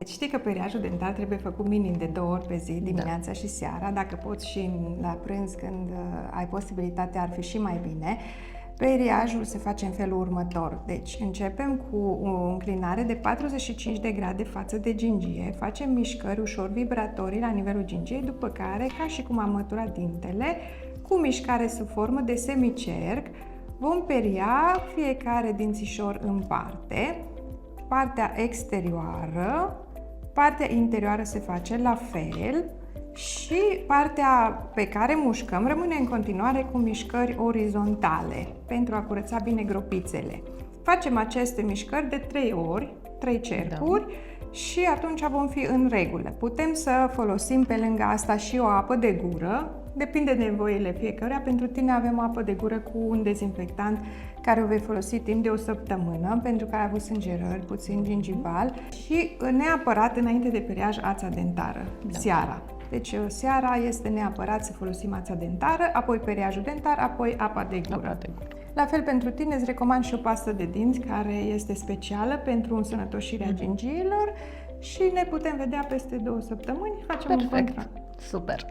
Știi că periajul dentar trebuie făcut minim de 2 ori pe zi, dimineața și seara. Dacă poți și la prânz, când ai posibilitatea, ar fi și mai bine. Periajul se face în felul următor. Deci începem cu o înclinare de 45 de grade față de gingie, facem mișcări ușor vibratorii la nivelul gingiei, după care, ca și cum am măturat dintele, cu mișcare sub formă de semicerc, vom peria fiecare dințișor în parte, partea exterioară, partea interioară se face la fel și partea pe care mușcăm rămâne în continuare cu mișcări orizontale pentru a curăța bine gropițele. Facem aceste mișcări de 3 ori, 3 cercuri și atunci vom fi în regulă. Putem să folosim pe lângă asta și o apă de gură, depinde de nevoile fiecăruia. Pentru tine avem apă de gură cu un dezinfectant care o vei folosi timp de o săptămână pentru că ai avut sângerări, puțin gingival și neapărat înainte de periaj ața dentară, seara. Deci seara este neapărat să folosim ața dentară, apoi periajul dentar, apoi apa de gură. La fel pentru tine îți recomand și o pastă de dinți care este specială pentru însănătoșirea gingiilor și ne putem vedea peste 2 săptămâni, facem un contract. Super!